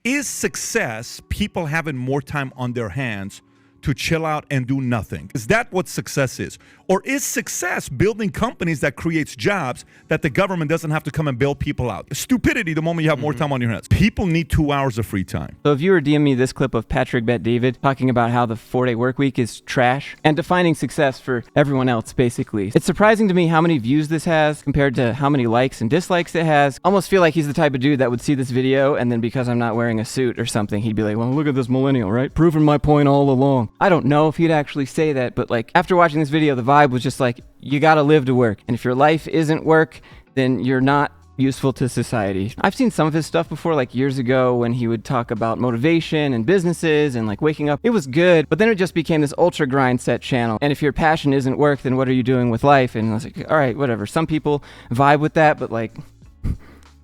Is success people having more time on their hands to chill out and do nothing? Is that what success is? Or is success building companies that creates jobs that the government doesn't have to come and bail people out? Stupidity the moment you have more time on your hands. People need 2 hours of free time. So if you were DMing me this clip of Patrick Bet David talking about how the 4-day work week is trash and defining success for everyone else, basically, it's surprising to me how many views this has compared to how many likes and dislikes it has. Almost feel like he's the type of dude that would see this video and then because I'm not wearing a suit or something, he'd be like, well, look at this millennial, right? Proving my point all along. I don't know if he'd actually say that, but like after watching this video, the vibe was just like, you gotta live to work. And if your life isn't work, then you're not useful to society. I've seen some of his stuff before, like years ago when he would talk about motivation and businesses and like waking up. It was good, but then it just became this ultra grind set channel. And if your passion isn't work, then what are you doing with life? And I was like, all right, whatever. Some people vibe with that, but like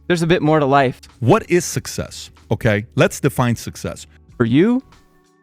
there's a bit more to life. What is success? Okay, let's define success. For you?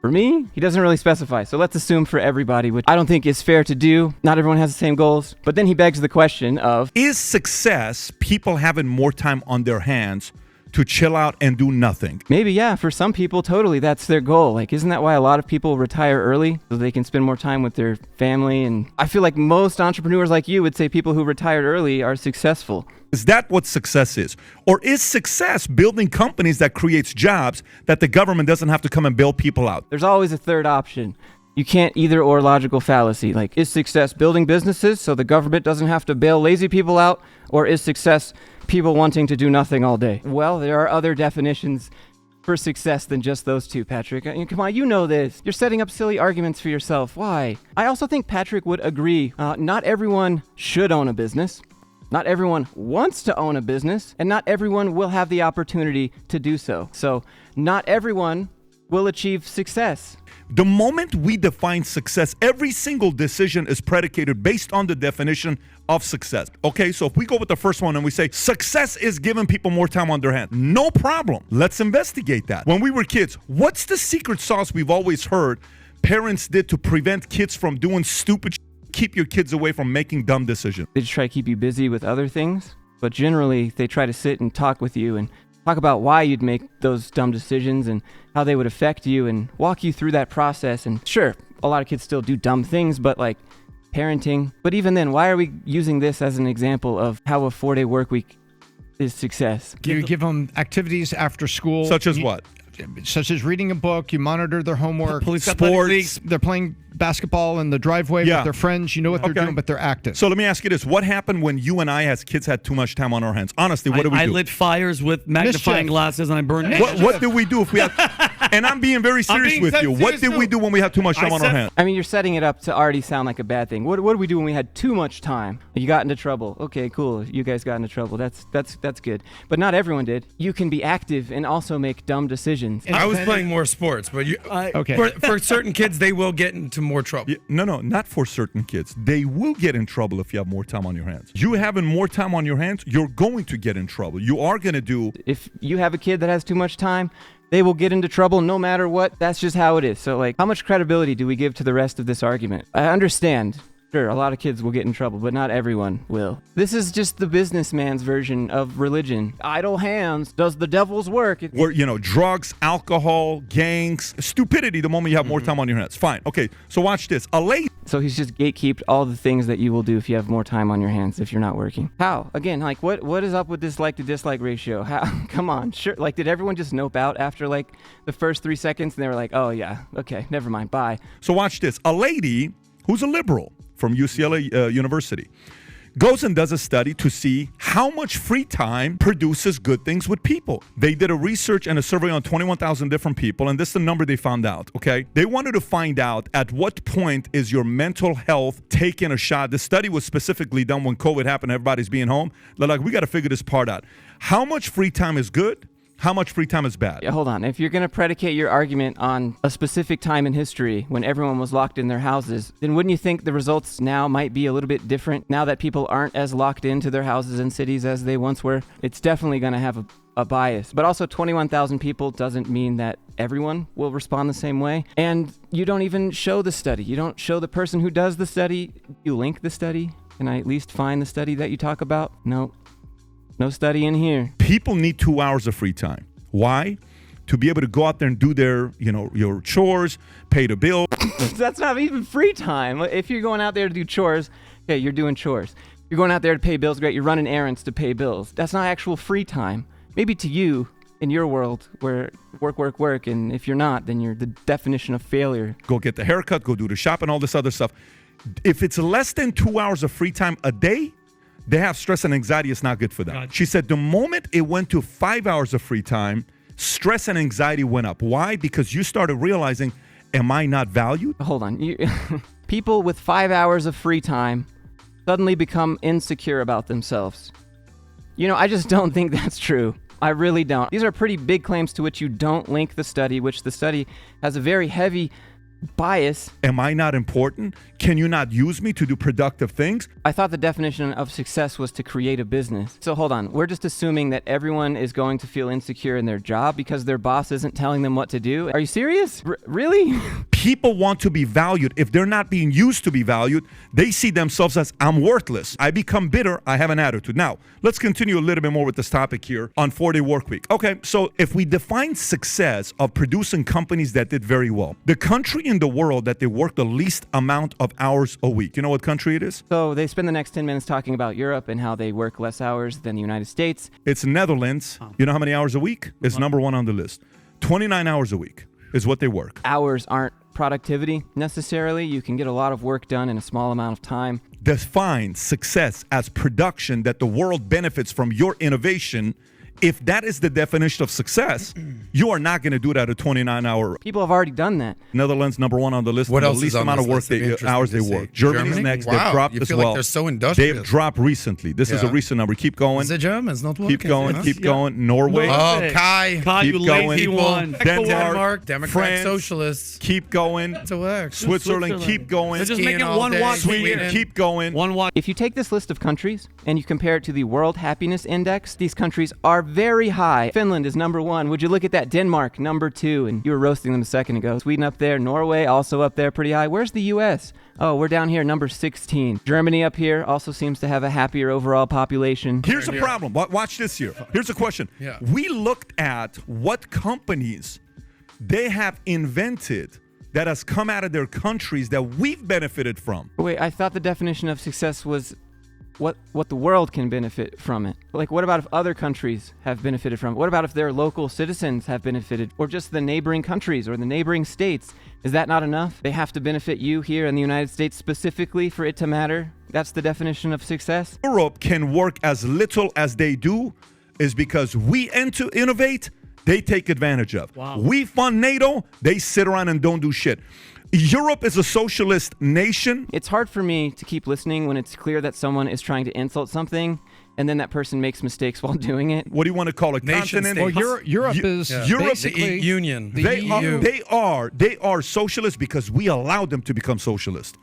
For me, he doesn't really specify, so let's assume for everybody, which I don't think is fair to do. Not everyone has the same goals. But then he begs the question of, is success people having more time on their hands to chill out and do nothing? Maybe, yeah, for some people, totally, that's their goal. Like, isn't that why a lot of people retire early? So they can spend more time with their family? And I feel like most entrepreneurs like you would say people who retired early are successful. Is that what success is? Or is success building companies that creates jobs that the government doesn't have to come and bail people out? There's always a third option. You can't either or logical fallacy. Like, is success building businesses so the government doesn't have to bail lazy people out? Or is success people wanting to do nothing all day? Well, there are other definitions for success than just those two, Patrick. I mean, come on, you know this. You're setting up silly arguments for yourself. Why? I also think Patrick would agree. Not everyone should own a business. Not everyone wants to own a business, and not everyone will have the opportunity to do so. So not everyone will achieve success. The moment we define success, every single decision is predicated based on the definition of success. Okay, so if we go with the first one and we say success is giving people more time on their hands, no problem. Let's investigate that. When we were kids, what's the secret sauce we've always heard parents did to prevent kids from doing stupid shit? Keep your kids away from making dumb decisions. They just try to keep you busy with other things, but generally they try to sit and talk with you and talk about why you'd make those dumb decisions and how they would affect you and walk you through that process. And sure, a lot of kids still do dumb things, but like parenting. But even then, why are we using this as an example of how a 4-day work week is success? You give them activities after school. Such as what? Such as reading a book, you monitor their homework, sports. They're playing basketball in the driveway with their friends. You know what they're doing, but they're active. So let me ask you this. What happened when you and I as kids had too much time on our hands? Honestly, what did we do? I lit fires with magnifying glasses and I burned What did we do if we had... And I'm being very serious with you. What did we do when we had too much time on our hands? I mean, you're setting it up to already sound like a bad thing. What did we do when we had too much time? You got into trouble. Okay, cool. You guys got into trouble. That's good. But not everyone did. You can be active and also make dumb decisions. I was playing more sports, but for certain kids, they will get into more trouble. No, not for certain kids. They will get in trouble if you have more time on your hands. You having more time on your hands, you're going to get in trouble. You are going to do... If you have a kid that has too much time, they will get into trouble no matter what. That's just how it is. So, like, how much credibility do we give to the rest of this argument? I understand. Sure, a lot of kids will get in trouble, but not everyone will. This is just the businessman's version of religion. Idle hands does the devil's work. Where, drugs, alcohol, gangs, stupidity the moment you have more time on your hands. Fine. Okay, so watch this. So he's just gatekeeped all the things that you will do if you have more time on your hands if you're not working. How? Again, like, what is up with this like to dislike ratio? How? Come on. Sure. Like, did everyone just nope out after like the first 3 seconds and they were like, oh yeah, okay, never mind, bye. So watch this. A lady who's a liberal from UCLA University goes and does a study to see how much free time produces good things with people. They did a research and a survey on 21,000 different people, and this is the number they found out, okay? They wanted to find out at what point is your mental health taking a shot. The study was specifically done when COVID happened, everybody's being home. They're like, we got to figure this part out. How much free time is good? How much free time is bad? Yeah, hold on. If you're going to predicate your argument on a specific time in history when everyone was locked in their houses, then wouldn't you think the results now might be a little bit different now that people aren't as locked into their houses and cities as they once were? It's definitely going to have a bias. But also 21,000 people doesn't mean that everyone will respond the same way. And you don't even show the study. You don't show the person who does the study. You link the study. Can I at least find the study that you talk about? No study in here. People need 2 hours of free time. Why? to be able to go out there and do their, your chores, pay the bill. That's not even free time. If you're going out there to do chores, okay, you're doing chores. You're going out there to pay bills, great. You're running errands to pay bills. That's not actual free time. Maybe to you, in your world, where work, and if you're not, then you're the definition of failure. Go get the haircut, go do the shop, and all this other stuff. If it's less than 2 hours of free time a day, they have stress and anxiety. It's not good for them. Gotcha. She said the moment it went to 5 hours of free time, stress and anxiety went up. Why? Because you started realizing, am I not valued? Hold on. People with 5 hours of free time suddenly become insecure about themselves. I just don't think that's true. I really don't. These are pretty big claims to which you don't link the study, which the study has a very heavy bias. Am I not important? Can you not use me to do productive things? I thought the definition of success was to create a business. So hold on, we're just assuming that everyone is going to feel insecure in their job because their boss isn't telling them what to do? Are you serious? Really? People want to be valued. If they're not being used to be valued, they see themselves as, I'm worthless. I become bitter. I have an attitude. Now, let's continue a little bit more with this topic here on 4-Day Work Week. Okay, so if we define success of producing companies that did very well, the country in the world that they work the least amount of hours a week, you know what country it is? So they spend the next 10 minutes talking about Europe and how they work less hours than the United States. It's Netherlands. You know how many hours a week? It's number one on the list. 29 hours a week is what they work. Hours aren't productivity necessarily. You can get a lot of work done in a small amount of time. Define success as production that the world benefits from your innovation. If that is the definition of success, you are not going to do it at a 29-hour. People have already done that. Netherlands, number one on the list. What else the least is on amount of this work list? hours they work. Germany's next. They've dropped you as feel well. like they're so industrious. They've dropped recently. This is a recent number. Keep going. The Germans not working. Keep going. Keep going. Norway. Oh, Kai. Keep you going. lazy one. Denmark. Democrat France. Socialists. Keep going. To work. Switzerland. Keep going. They're just Skiing making all one day. watch a Sweden. year. Keep going. One watch. If you take this list of countries and you compare it to the World Happiness Index, these countries are very high. Finland is number 1. Would you look at that? Denmark, number 2. And you were roasting them a second ago. Sweden up there. Norway also up there pretty high. Where's the U.S.? Oh, we're down here, number 16. Germany up here also seems to have a happier overall population. Here's a problem. Watch this here. Here's a question. Yeah. We looked at what companies they have invented that has come out of their countries that we've benefited from. Wait, I thought the definition of success was what the world can benefit from it. Like, what about if other countries have benefited from it? What about if their local citizens have benefited? Or just the neighboring countries or the neighboring states? Is that not enough? They have to benefit you here in the United States specifically for it to matter? That's the definition of success? Europe can work as little as they do is because we innovate, they take advantage of. Wow. We fund NATO, they sit around and don't do shit. Europe is a socialist nation. It's hard for me to keep listening when it's clear that someone is trying to insult something and then that person makes mistakes while doing it. What do you want to call it? Nation Continent? state. Well, Europe is Europe- basically the Union. the EU. They are socialists because we allowed them to become socialist.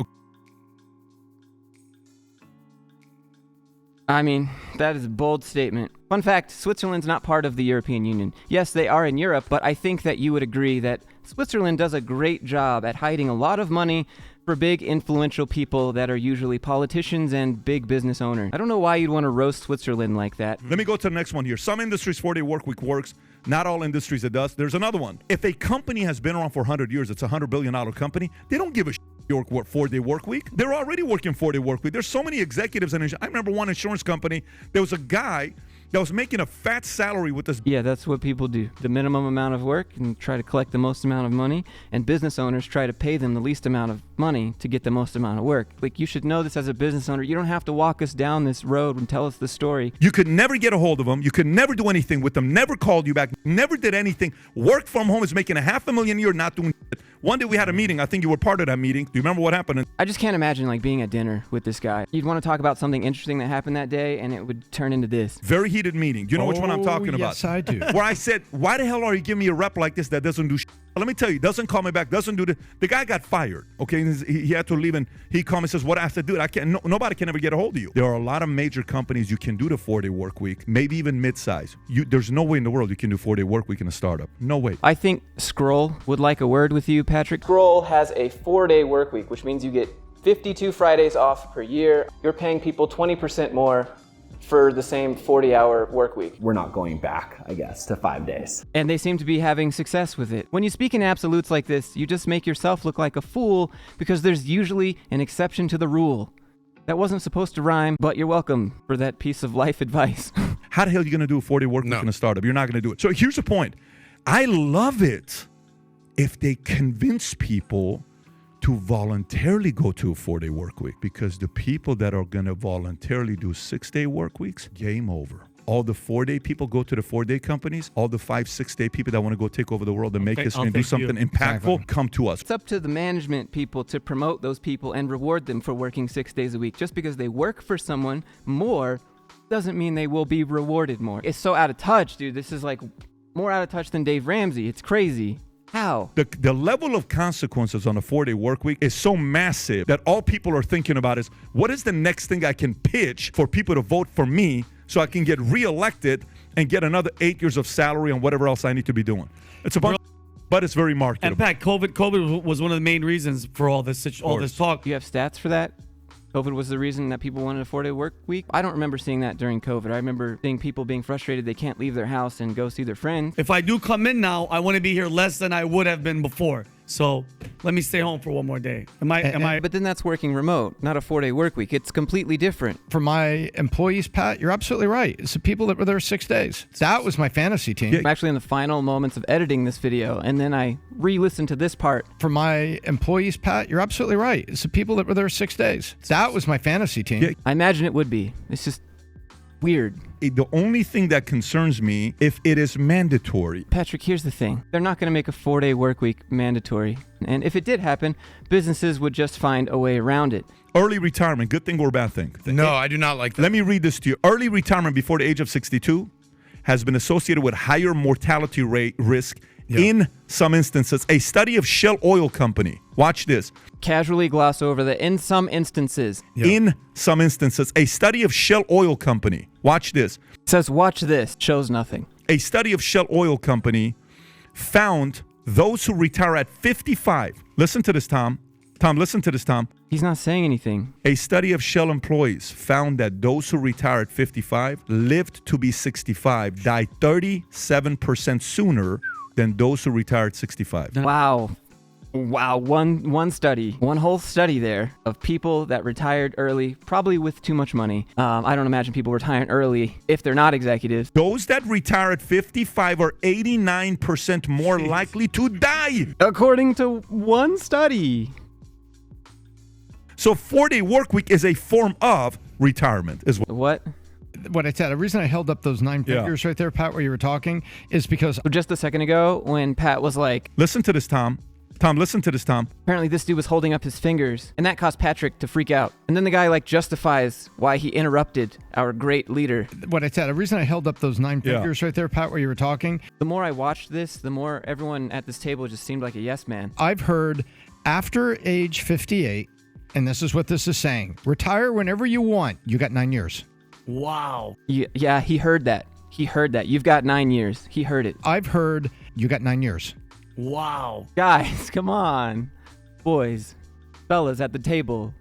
I mean, that is a bold statement. Fun fact, Switzerland's not part of the European Union. Yes, they are in Europe, but I think that you would agree that Switzerland does a great job at hiding a lot of money for big, influential people that are usually politicians and big business owners. I don't know why you'd want to roast Switzerland like that. Let me go to the next one here. Some industries 4-day work week works. Not all industries it does. There's another one. If a company has been around for 100 years, it's a $100 billion company, they don't give a work 4-day work week. They're already working 4-day work week. There's so many executives. And I remember one insurance company, there was a guy that was making a fat salary with this. Yeah, that's what people do. The minimum amount of work and try to collect the most amount of money, and business owners try to pay them the least amount of money to get the most amount of work. Like, you should know this as a business owner. You don't have to walk us down this road and tell us the story. You could never get a hold of them. You could never do anything with them. Never called you back. Never did anything. Work from home is making $500,000 a year, not doing shit. One day we had a meeting. I think you were part of that meeting. Do you remember what happened? I just can't imagine like being at dinner with this guy. You'd want to talk about something interesting that happened that day, and it would turn into this. Very heated meeting. Do you know which one I'm talking about? Yes, I do. Where I said, why the hell are you giving me a rep like this that doesn't do shit? Let me tell you, doesn't call me back, doesn't do the guy got fired, okay? And he had to leave, and he called me and says, what I have to do? I can't, nobody can ever get a hold of you. There are a lot of major companies you can do the 4-day work week, maybe even mid-size. There's no way in the world you can do 4-day work week in a startup. No way. I think Scroll would like a word with you, Patrick. Scroll has a 4-day work week, which means you get 52 Fridays off per year. You're paying people 20% more for the same 40-hour work week. We're not going back, I guess, to 5 days. And they seem to be having success with it. When you speak in absolutes like this, you just make yourself look like a fool because there's usually an exception to the rule. That wasn't supposed to rhyme, but you're welcome for that piece of life advice. How the hell are you going to do a 4-day work week in a startup? You're not going to do it. So here's the point. I love it if they convince people to voluntarily go to a 4-day work week, because the people that are going to voluntarily do 6-day work weeks, game over. All the 4-day people go to the 4-day companies. All the 5-6-day people that want to go take over the world and make this and do something impactful, come to us. It's up to the management people to promote those people and reward them for working 6 days a week. Just because they work for someone more doesn't mean they will be rewarded more. It's so out of touch, dude. This is like more out of touch than Dave Ramsey. It's crazy. How? The level of consequences on a 4-day work week is so massive that all people are thinking about is, what is the next thing I can pitch for people to vote for me so I can get reelected and get another 8 years of salary and whatever else I need to be doing? It's a bunch, but it's very marketable. And Pat, COVID was one of the main reasons for all this talk. You have stats for that? COVID was the reason that people wanted a 4-day work week? I don't remember seeing that during COVID. I remember seeing people being frustrated they can't leave their house and go see their friends. If I do come in now, I want to be here less than I would have been before. So let me stay home for one more day. Am I? But then that's working remote, not a 4-day work week. It's completely different. For my employees, Pat, you're absolutely right. It's the people that were there 6 days. That was my fantasy team. I'm actually in the final moments of editing this video, and then I re-listened to this part. For my employees, Pat, you're absolutely right. It's the people that were there 6 days. That was my fantasy team. Yeah. I imagine it would be. It's just weird. The only thing that concerns me, if it is mandatory. Patrick, here's the thing. They're not going to make a 4-day work week mandatory. And if it did happen, businesses would just find a way around it. Early retirement, good thing or bad thing? No, I do not like that. Let me read this to you. Early retirement before the age of 62 has been associated with higher mortality rate risk in some instances. A study of Shell Oil Company. Watch this. Casually gloss over the in some instances. In some instances. A study of Shell Oil Company. Watch this. It says watch this. Shows nothing. A study of Shell Oil Company found those who retire at 55. Listen to this, Tom. Tom, listen to this, Tom. He's not saying anything. A study of Shell employees found that those who retire at 55 lived to be 65, died 37% sooner than those who retired at 65. Wow. One study, one whole study there of people that retired early, probably with too much money. I don't imagine people retiring early if they're not executives. Those that retire at 55 are 89% more likely to die. According to one study. So 4-day work week is a form of retirement. What I said, the reason I held up those 9 fingers right there, Pat, where you were talking, is because just a second ago when Pat was like, listen to this, Tom. Tom, listen to this, Tom. Apparently this dude was holding up his fingers, and that caused Patrick to freak out. And then the guy justifies why he interrupted our great leader. What I said, the reason I held up those 9 fingers right there, Pat, where you were talking. The more I watched this, the more everyone at this table just seemed like a yes man. I've heard after age 58, and this is what this is saying, retire whenever you want. You got 9 years. Wow. Yeah, he heard that. He heard that. You've got 9 years. He heard it. I've heard you got 9 years. Wow. Guys, come on. Boys, fellas at the table.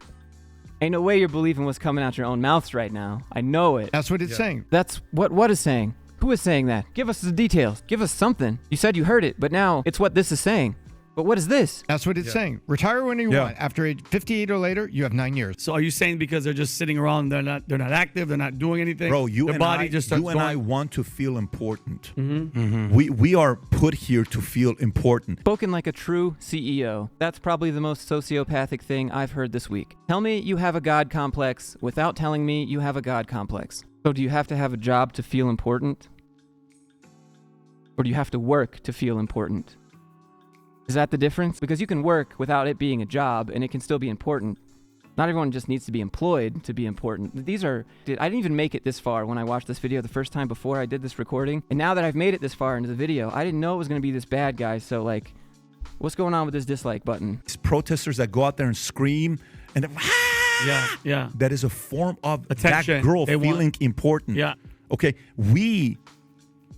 Ain't no way you're believing what's coming out your own mouths right now. I know it. That's what it's saying. That's what is saying. Who is saying that? Give us the details. Give us something. You said you heard it, but now it's what this is saying. But what is this? That's what it's saying. Retire when you want. After age 58 or later, you have 9 years. So are you saying because they're just sitting around, they're not active, they're not doing anything? Bro, you and I want to feel important. We are put here to feel important. Spoken like a true CEO. That's probably the most sociopathic thing I've heard this week. Tell me you have a God complex without telling me you have a God complex. So do you have to have a job to feel important? Or do you have to work to feel important? Is that the difference? Because you can work without it being a job and it can still be important. Not everyone just needs to be employed to be important. I didn't even make it this far when I watched this video the first time before I did this recording. And now that I've made it this far into the video, I didn't know it was going to be this bad, guys. So what's going on with this dislike button? These protesters that go out there and scream and that is a form of attention. That girl feeling important. Yeah. Okay, we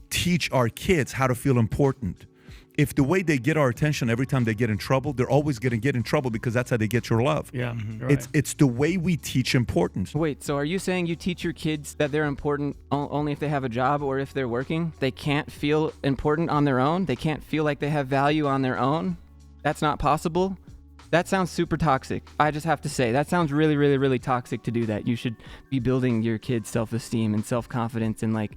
teach our kids how to feel important. if the way they get our attention every time they get in trouble, they're always going to get in trouble because that's how they get your love. Yeah, you're right. It's the way we teach importance. Wait, so are you saying you teach your kids that they're important only if they have a job or if they're working? They can't feel important on their own? They can't feel like they have value on their own? That's not possible? That sounds super toxic. I just have to say, that sounds really, really, really toxic to do that. You should be building your kids' self-esteem and self-confidence, and like,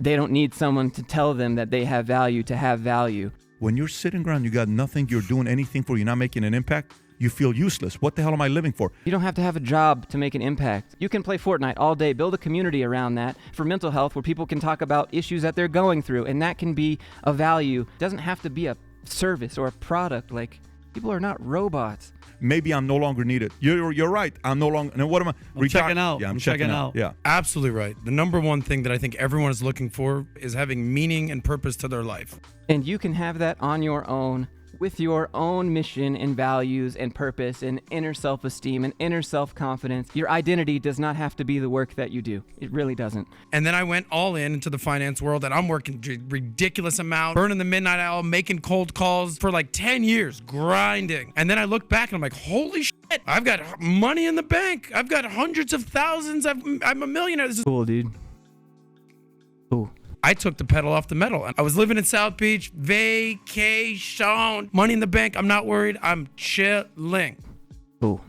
they don't need someone to tell them that they have value to have value. When you're sitting around, you got nothing, you're doing anything for, you're not making an impact, you feel useless. What the hell am I living for? You don't have to have a job to make an impact. You can play Fortnite all day, build a community around that for mental health where people can talk about issues that they're going through, and that can be a value. It doesn't have to be a service or a product. Like, people are not robots. Maybe I'm no longer needed. You're right. I'm no longer. And what am I? I'm checking out. Yeah, I'm checking out. Yeah. Absolutely right. The number one thing that I think everyone is looking for is having meaning and purpose to their life. And you can have that on your own with your own mission and values and purpose and inner self-esteem and inner self-confidence. Your identity does not have to be the work that you do. It really doesn't. And then I went all into the finance world, and I'm working ridiculous amount, burning the midnight oil, making cold calls for like 10 years, grinding. And then I look back and I'm like, holy shit, I've got money in the bank. I've got hundreds of thousands. I'm a millionaire. This is Cool, dude. Cool. I took the pedal off the metal. I was living in South Beach, vacation, money in the bank. I'm not worried. I'm chilling. Cool.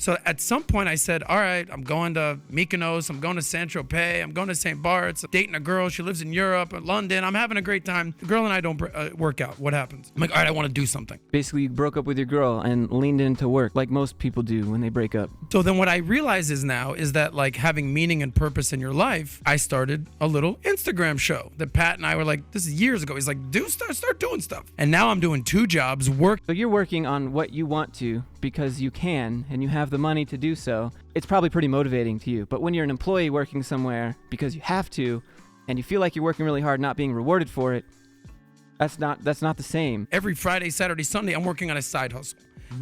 So at some point I said, all right, I'm going to Mykonos. I'm going to Saint-Tropez. I'm going to St. Bart's. I'm dating a girl. She lives in Europe, London. I'm having a great time. The girl and I don't work out. What happens? I'm like, all right, I want to do something. Basically, you broke up with your girl and leaned into work like most people do when they break up. So then what I realize is that like having meaning and purpose in your life, I started a little Instagram show that Pat and I were like, this is years ago. He's like, start doing stuff. And now I'm doing 2 jobs, So you're working on what you want to because you can and you have the money to do so. It's probably pretty motivating to you. But when you're an employee working somewhere because you have to and you feel like you're working really hard not being rewarded for it, that's not the same. Every Friday, Saturday, Sunday, I'm working on a side hustle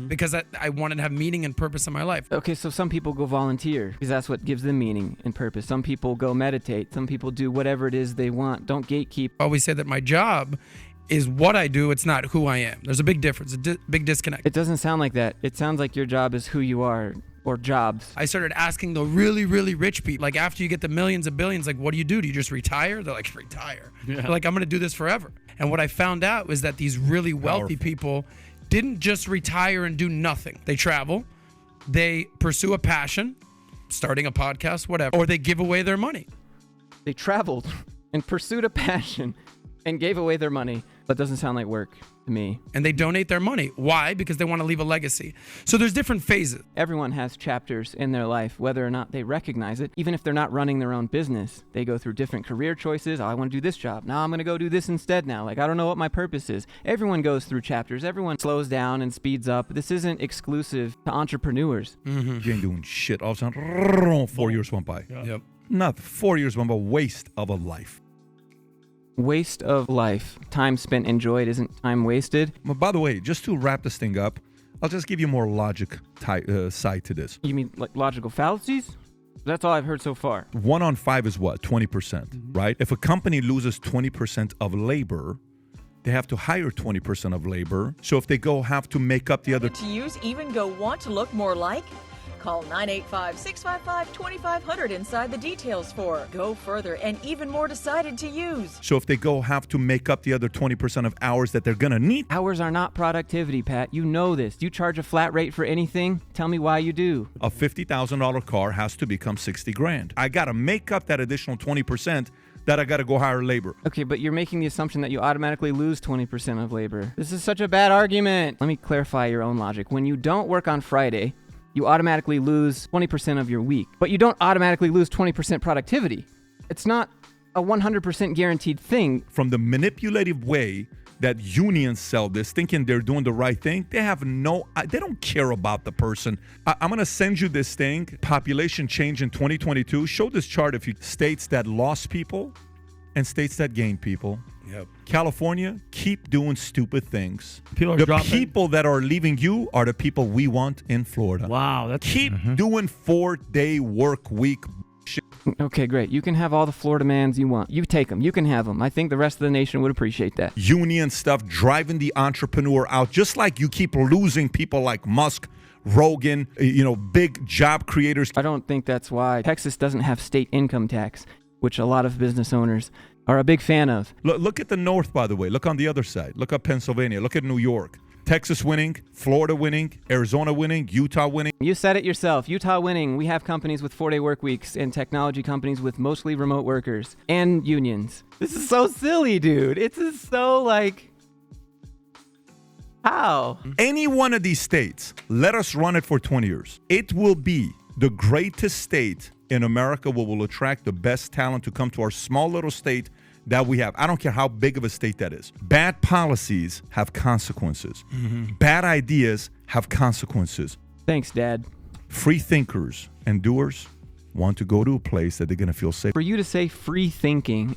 because I wanted to have meaning and purpose in my life. Okay, so some people go volunteer because that's what gives them meaning and purpose. Some people go meditate. Some people do whatever it is they want. Don't gatekeep. I always say that my job is what I do. It's not who I am. There's a big difference, a big disconnect. It doesn't sound like that. It sounds like your job is who you are, or jobs. I started asking the really, really rich people, like after you get the millions and billions, like what do? Do you just retire? They're like, retire. Yeah. They're like, I'm going to do this forever. And what I found out was that these really wealthy people didn't just retire and do nothing. They travel, they pursue a passion, starting a podcast, whatever, or they give away their money. They traveled and pursued a passion and gave away their money. That doesn't sound like work to me. And they donate their money. Why? Because they want to leave a legacy. So there's different phases. Everyone has chapters in their life, whether or not they recognize it. Even if they're not running their own business, they go through different career choices. Oh, I want to do this job. Now I'm going to go do this instead now. Like, I don't know what my purpose is. Everyone goes through chapters. Everyone slows down and speeds up. This isn't exclusive to entrepreneurs. You ain't doing shit. All of a sudden, 4 years went by. Yep. Not 4 years went by. Waste of a life. Waste of life. Time spent enjoyed isn't time wasted. But by the way, just to wrap this thing up, I'll just give you more logic side to this. You mean like logical fallacies? That's all I've heard so far. 1 on 5 is what? 20%, right? If a company loses 20% of labor, they have to hire 20% of labor. So if they have to make up the other... To use, even want to look more like? Call 985-655-2500 inside the details for Go Further and even more decided to use. So if they have to make up the other 20% of hours that they're going to need... Hours are not productivity, Pat. You know this. Do you charge a flat rate for anything? Tell me why you do. A $50,000 car has to become $60,000. I got to make up that additional 20% that I got to go hire labor. Okay, but you're making the assumption that you automatically lose 20% of labor. This is such a bad argument. Let me clarify your own logic. When you don't work on Friday, you automatically lose 20% of your week, but you don't automatically lose 20% productivity. It's not a 100% guaranteed thing. From the manipulative way that unions sell this, thinking they're doing the right thing, they don't care about the person. I'm going to send you this thing, population change in 2022. Show this chart if you states that lost people and states that gained people. Yep. California, keep doing stupid things. People are the dropping. people that are leaving you are the people we want in Florida. Wow, that's Keep doing 4-day work week shit. Okay, great. You can have all the Florida mans you want. You take them. You can have them. I think the rest of the nation would appreciate that. Union stuff, driving the entrepreneur out, just like you keep losing people like Musk, Rogan, big job creators. I don't think that's why. Texas doesn't have state income tax, which a lot of business owners are a big fan of. Look at the North, by the way. Look on the other side. Look at Pennsylvania. Look at New York. Texas winning, Florida winning, Arizona winning, Utah winning. You said it yourself. Utah winning. We have companies with 4-day work weeks and technology companies with mostly remote workers and unions. This is so silly, dude. It's just so like... How? Any one of these states, let us run it for 20 years. It will be the greatest state in America where will attract the best talent to come to our small little state that we have. I don't care how big of a state that is. Bad policies have consequences. Bad ideas have consequences. Thanks, Dad. Free thinkers and doers want to go to a place that they're going to feel safe. For you to say free thinking,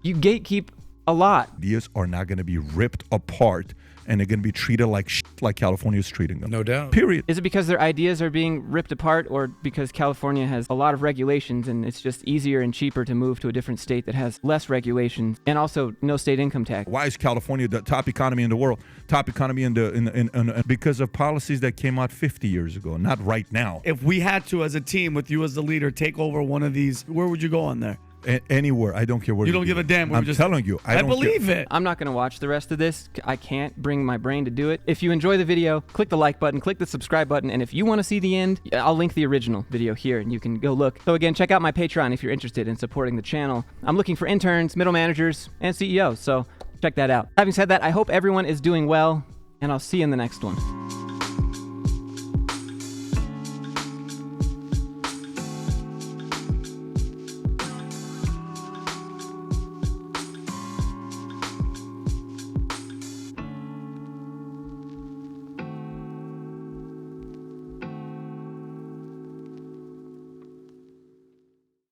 you gatekeep a lot. Ideas are not going to be ripped apart and they're going to be treated like shit, like California is treating them. No doubt. Period. Is it because their ideas are being ripped apart, or because California has a lot of regulations and it's just easier and cheaper to move to a different state that has less regulations and also no state income tax? Why is California the top economy in the world? Top economy because of policies that came out 50 years ago, not right now. If we had to, as a team, with you as the leader, take over one of these, where would you go on there? Anywhere. I don't care where you don't give a damn. I'm telling you. I don't believe care. it. I'm not going to watch the rest of this. I can't bring my brain to do it. If you enjoy the video, click the like button, click the subscribe button, and if you want to see the end, I'll link the original video here and you can go look. So again, check out my Patreon if you're interested in supporting the channel. I'm looking for interns, middle managers, and CEOs, so check that out. Having said that, I hope everyone is doing well, and I'll see you in the next one.